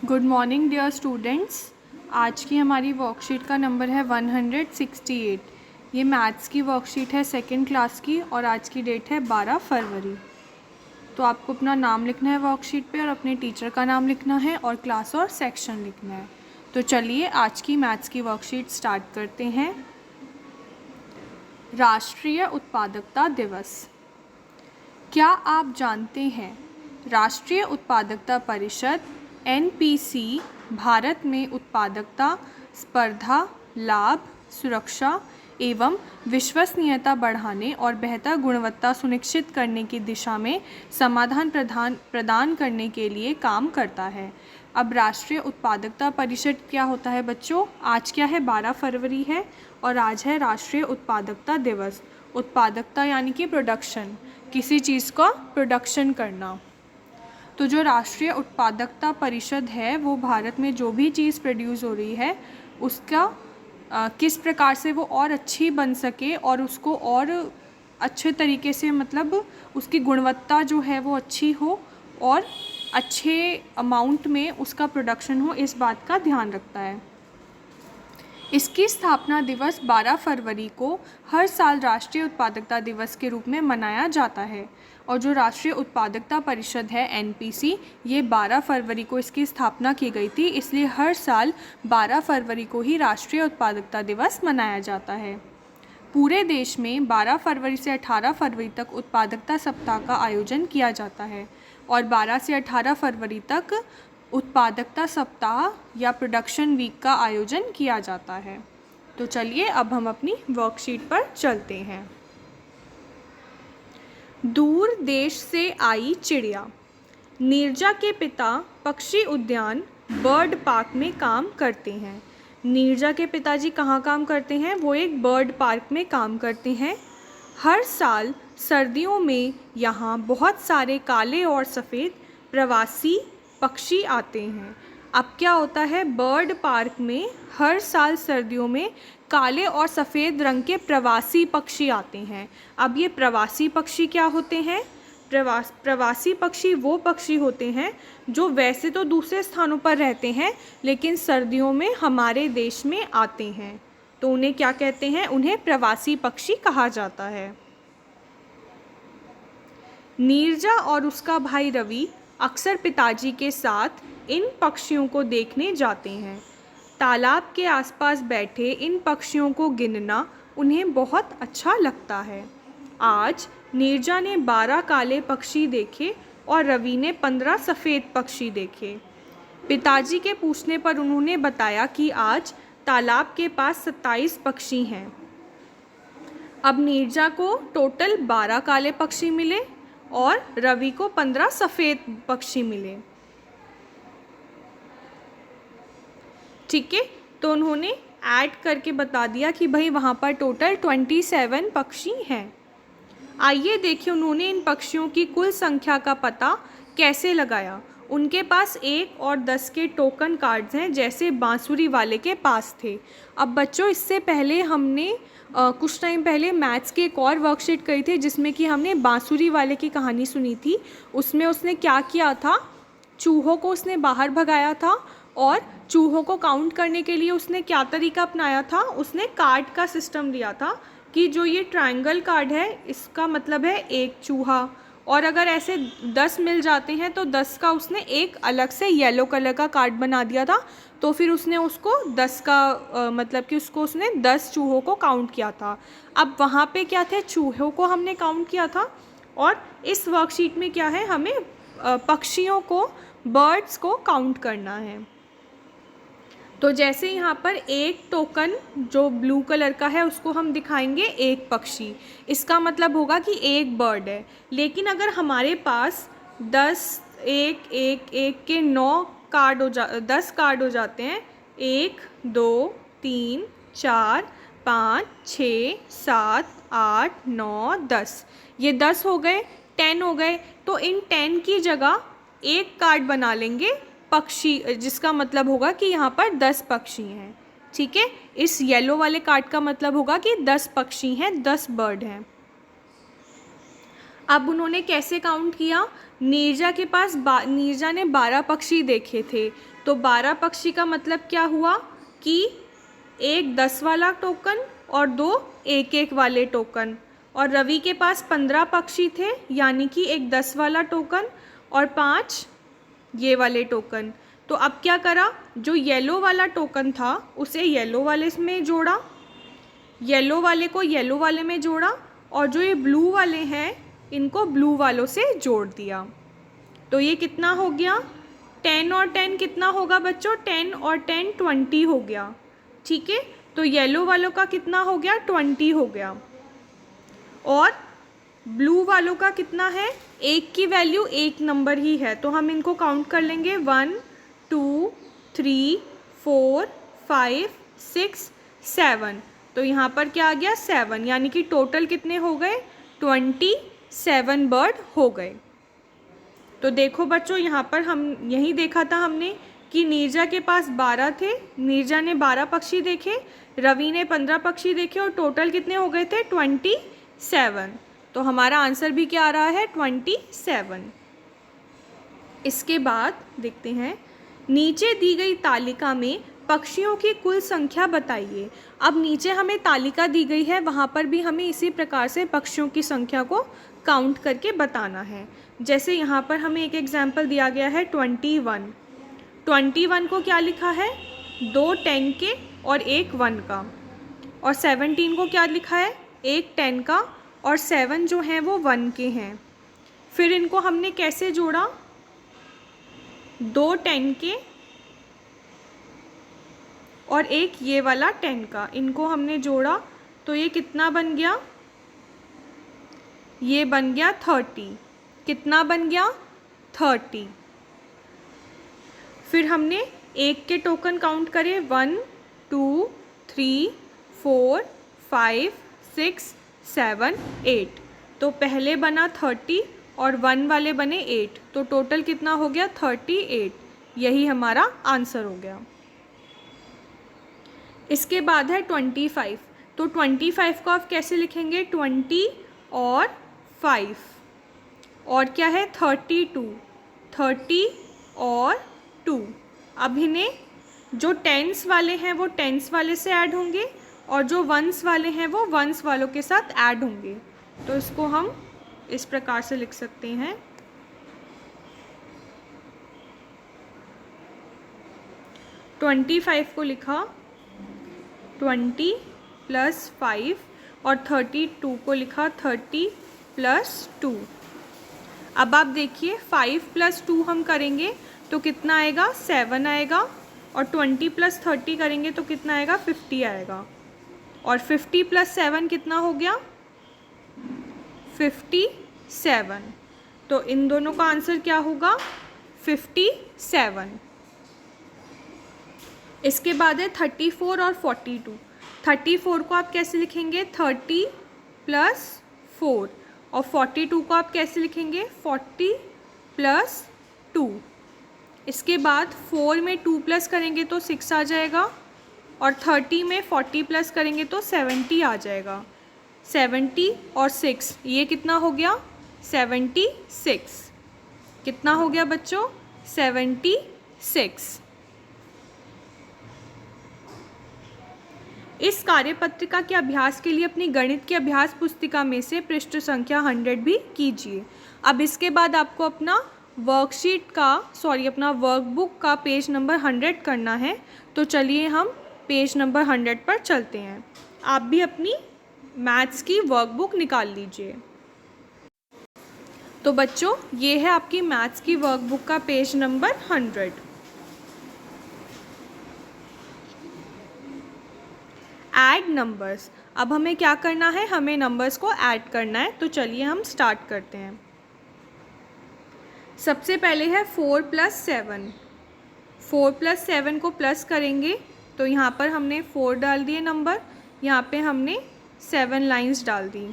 Good morning dear students. आज की हमारी वर्कशीट का नंबर है 168। ये मैथ्स की वर्कशीट है सेकेंड क्लास की और आज की डेट है 12 फरवरी। तो आपको अपना नाम लिखना है वर्कशीट पे और अपने टीचर का नाम लिखना है और क्लास और सेक्शन लिखना है। तो चलिए आज की मैथ्स की वर्कशीट स्टार्ट करते हैं। राष्ट्रीय उत्पादकता दिवस। क्या आप जानते हैं राष्ट्रीय उत्पादकता परिषद NPC भारत में उत्पादकता, स्पर्धा, लाभ, सुरक्षा एवं विश्वसनीयता बढ़ाने और बेहतर गुणवत्ता सुनिश्चित करने की दिशा में समाधान प्रदान करने के लिए काम करता है। अब राष्ट्रीय उत्पादकता परिषद क्या होता है बच्चों? आज क्या है, 12 फरवरी है और आज है राष्ट्रीय उत्पादकता दिवस। उत्पादकता यानी कि प्रोडक्शन, किसी चीज़ का प्रोडक्शन करना। तो जो राष्ट्रीय उत्पादकता परिषद है वो भारत में जो भी चीज़ प्रोड्यूस हो रही है उसका किस प्रकार से वो और अच्छी बन सके और उसको और अच्छे तरीके से, मतलब उसकी गुणवत्ता जो है वो अच्छी हो और अच्छे अमाउंट में उसका प्रोडक्शन हो, इस बात का ध्यान रखता है। इसकी स्थापना दिवस 12 फरवरी को हर साल राष्ट्रीय उत्पादकता दिवस के रूप में मनाया जाता है और जो राष्ट्रीय उत्पादकता परिषद है NPC, ये 12 फरवरी को इसकी स्थापना की गई थी, इसलिए हर साल 12 फरवरी को ही राष्ट्रीय उत्पादकता दिवस मनाया जाता है। पूरे देश में 12 फरवरी से 18 फरवरी तक उत्पादकता सप्ताह का आयोजन किया जाता है और 12 से 18 फरवरी तक उत्पादकता सप्ताह या प्रोडक्शन वीक का आयोजन किया जाता है। तो चलिए अब हम अपनी वर्कशीट पर चलते हैं। दूर देश से आई चिड़िया। नीरजा के पिता पक्षी उद्यान बर्ड पार्क में काम करते हैं। नीरजा के पिताजी कहाँ काम करते हैं? वो एक बर्ड पार्क में काम करते हैं। हर साल सर्दियों में यहाँ बहुत सारे काले और सफ़ेद प्रवासी पक्षी आते हैं। अब क्या होता है, बर्ड पार्क में हर साल सर्दियों में काले और सफ़ेद रंग के प्रवासी पक्षी आते हैं। अब ये प्रवासी पक्षी क्या होते हैं? प्रवासी पक्षी वो पक्षी होते हैं जो वैसे तो दूसरे स्थानों पर रहते हैं लेकिन सर्दियों में हमारे देश में आते हैं, तो उन्हें क्या कहते हैं? उन्हें प्रवासी पक्षी कहा जाता है। नीरजा और उसका भाई रवि अक्सर पिताजी के साथ इन पक्षियों को देखने जाते हैं। तालाब के आसपास बैठे इन पक्षियों को गिनना उन्हें बहुत अच्छा लगता है। आज नीरजा ने 12 काले पक्षी देखे और रवि ने 15 सफ़ेद पक्षी देखे। पिताजी के पूछने पर उन्होंने बताया कि आज तालाब के पास 27 पक्षी हैं। अब नीरजा को टोटल 12 काले पक्षी मिले और रवि को 15 सफ़ेद पक्षी मिले। ठीक है, तो उन्होंने ऐड करके बता दिया कि भाई वहाँ पर टोटल 27 पक्षी हैं। आइए देखिए उन्होंने इन पक्षियों की कुल संख्या का पता कैसे लगाया। उनके पास 1 और 10 के टोकन कार्ड्स हैं, जैसे बांसुरी वाले के पास थे। अब बच्चों, इससे पहले हमने कुछ टाइम पहले मैथ्स की एक और वर्कशीट करी थी जिसमें कि हमने बांसुरी वाले की कहानी सुनी थी। उसमें उसने क्या किया था, चूहों को उसने बाहर भगाया था और चूहों को काउंट करने के लिए उसने क्या तरीका अपनाया था? उसने कार्ड का सिस्टम लिया था कि जो ये ट्रायंगल कार्ड है इसका मतलब है एक चूहा, और अगर ऐसे 10 मिल जाते हैं तो 10 का उसने एक अलग से येलो कलर का कार्ड बना दिया था। तो फिर उसने उसको 10 का मतलब कि उसको उसने 10 चूहों को काउंट किया था। अब वहाँ पे क्या थे, चूहों को हमने काउंट किया था और इस वर्कशीट में क्या है, हमें पक्षियों को, बर्ड्स को काउंट करना है। तो जैसे यहाँ पर एक टोकन जो ब्लू कलर का है उसको हम दिखाएंगे एक पक्षी, इसका मतलब होगा कि एक बर्ड है। लेकिन अगर हमारे पास 10 एक एक एक के 10 कार्ड हो जाते हैं, 1 2 3 4 5 6 7 8 9 10, ये 10 हो गए, 10 हो गए। तो इन 10 की जगह एक कार्ड बना लेंगे पक्षी, जिसका मतलब होगा कि यहाँ पर 10 पक्षी हैं। ठीक है, इस येलो वाले कार्ड का मतलब होगा कि 10 पक्षी हैं, 10 बर्ड हैं। अब उन्होंने कैसे काउंट किया? नीरजा ने 12 पक्षी देखे थे। तो 12 पक्षी का मतलब क्या हुआ कि एक 10 वाला टोकन और 2 1-1 वाले टोकन। और रवि के पास 15 पक्षी थे, यानी कि एक 10 वाला टोकन और 5 ये वाले टोकन। तो अब क्या करा, जो येलो वाला टोकन था उसे येलो वाले में जोड़ा, येलो वाले को येलो वाले में जोड़ा, और जो ये ब्लू वाले हैं इनको ब्लू वालों से जोड़ दिया। तो ये कितना हो गया, 10 और 10 कितना होगा बच्चों, 10 और 10 20 हो गया। ठीक है, तो येलो वालों का कितना हो गया, 20 हो गया। और ब्लू वालों का कितना है, एक की वैल्यू एक नंबर ही है, तो हम इनको काउंट कर लेंगे 1 2 3 4 5 6 7। तो यहाँ पर क्या आ गया, 7, यानी कि टोटल कितने हो गए, 27 बर्ड हो गए। तो देखो बच्चों, यहाँ पर हम यही देखा था हमने कि नीरजा के पास 12 थे, नीरजा ने 12 पक्षी देखे, रवि ने 15 पक्षी देखे, और टोटल कितने हो गए थे, 27। तो हमारा आंसर भी क्या आ रहा है, 27। इसके बाद देखते हैं, नीचे दी गई तालिका में पक्षियों की कुल संख्या बताइए। अब नीचे हमें तालिका दी गई है, वहाँ पर भी हमें इसी प्रकार से पक्षियों की संख्या को काउंट करके बताना है। जैसे यहाँ पर हमें एक एग्जाम्पल दिया गया है 21। 21 को क्या लिखा है, 2 10 के और 1 1 का। और 17 को क्या लिखा है, 1 10 का और 7 जो हैं वो 1 के हैं। फिर इनको हमने कैसे जोड़ा, 2 10 के और 1 ये वाला 10 का, इनको हमने जोड़ा तो ये कितना बन गया, ये बन गया 30। कितना बन गया, 30। फिर हमने 1 के टोकन काउंट करे, 1 2 3 4 5 6 7 8। तो पहले बना 30 और 1 वाले बने 8, तो टोटल कितना हो गया, 38। यही हमारा आंसर हो गया। इसके बाद है 25। तो 25 को आप कैसे लिखेंगे, 20 और 5, और क्या है 32, 30 और 2। अब इन्हें जो टेंस वाले हैं वो टेंस वाले से ऐड होंगे, और जो वंस वाले हैं वो वंस वालों के साथ ऐड होंगे। तो इसको हम इस प्रकार से लिख सकते हैं, 25 को लिखा 20 + 5 और 32 को लिखा 30 + 2। अब आप देखिए 5 + 2 हम करेंगे तो कितना आएगा, 7 आएगा, और 20 + 30 करेंगे तो कितना आएगा, 50 आएगा, और 50 + 7 कितना हो गया, 57। तो इन दोनों का आंसर क्या होगा, 57। इसके बाद है 34 और 42। 34 को आप कैसे लिखेंगे, 30 + 4, और 42 को आप कैसे लिखेंगे, 40 + 2। इसके बाद 4 में 2 प्लस करेंगे तो 6 आ जाएगा, और 30 में 40 प्लस करेंगे तो 70 आ जाएगा। 70 और 6 ये कितना हो गया, 76। कितना हो गया बच्चों, 76। इस कार्यपत्रिका के अभ्यास के लिए अपनी गणित की अभ्यास पुस्तिका में से पृष्ठ संख्या 100 भी कीजिए। अब इसके बाद आपको अपना अपना वर्कबुक का पेज नंबर 100 करना है। तो चलिए हम पेज नंबर 100 पर चलते हैं। आप भी अपनी मैथ्स की वर्कबुक निकाल लीजिए। तो बच्चों ये है आपकी मैथ्स की वर्कबुक का पेज नंबर 100। Add numbers. अब हमें क्या करना है, हमें नंबर्स को ऐड करना है। तो चलिए हम स्टार्ट करते हैं। सबसे पहले है 4 + 7। 4 + 7 को प्लस करेंगे तो यहाँ पर हमने 4 डाल दिए नंबर, यहाँ पे हमने 7 लाइंस डाल दी।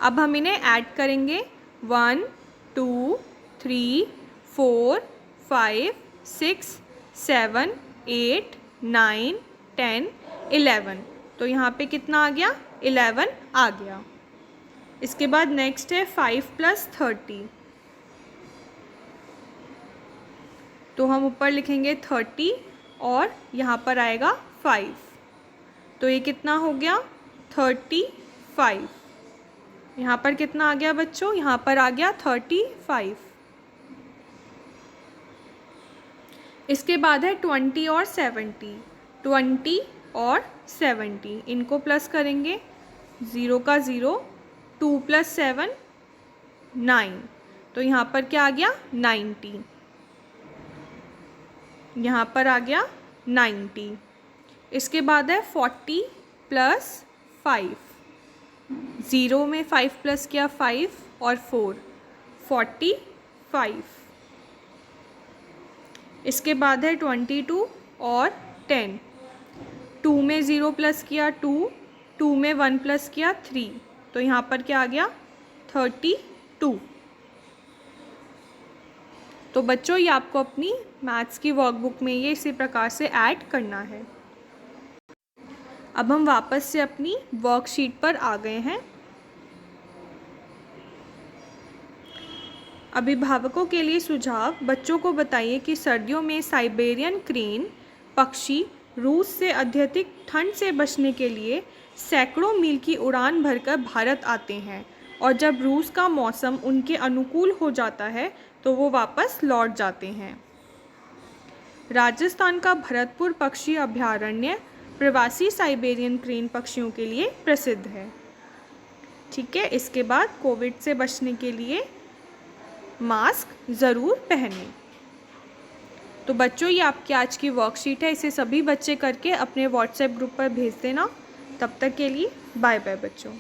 अब हम इन्हें ऐड करेंगे, 1 2 3 4 5 6 7 8 9 10 11। तो यहाँ पे कितना आ गया, 11 आ गया। इसके बाद नेक्स्ट है 5 + 30, तो हम ऊपर लिखेंगे 30 और यहाँ पर आएगा 5, तो ये कितना हो गया 35। यहाँ पर कितना आ गया बच्चों, यहाँ पर आ गया 35। इसके बाद है 20 और 70, 20 और 70 इनको प्लस करेंगे, 0 का 0, 2 + 7 9, तो यहाँ पर क्या आ गया 90, यहाँ पर आ गया 90। इसके बाद है 40 + 5, 0 में 5 प्लस किया 5 और 4, 45। इसके बाद है 22 और 10, 2 में 0 प्लस किया 2, 2 में 1 प्लस किया 3, तो यहाँ पर क्या आ गया 32। तो बच्चों ये आपको अपनी मैथ्स की वर्कबुक में ये इसी प्रकार से ऐड करना है। अब हम वापस से अपनी वर्कशीट पर आ गए हैं। अभिभावकों के लिए सुझाव, बच्चों को बताइए कि सर्दियों में साइबेरियन क्रेन पक्षी रूस से अत्यधिक ठंड से बचने के लिए सैकड़ों मील की उड़ान भरकर भारत आते हैं और जब रूस का मौसम उनके अनुकूल हो जाता है तो वो वापस लौट जाते हैं। राजस्थान का भरतपुर पक्षी अभयारण्य प्रवासी साइबेरियन क्रेन पक्षियों के लिए प्रसिद्ध है। ठीक है, इसके बाद कोविड से बचने के लिए मास्क ज़रूर पहनें। तो बच्चों ये आपकी आज की वर्कशीट है, इसे सभी बच्चे करके अपने व्हाट्सएप ग्रुप पर भेज देना। तब तक के लिए बाय बाय बच्चों।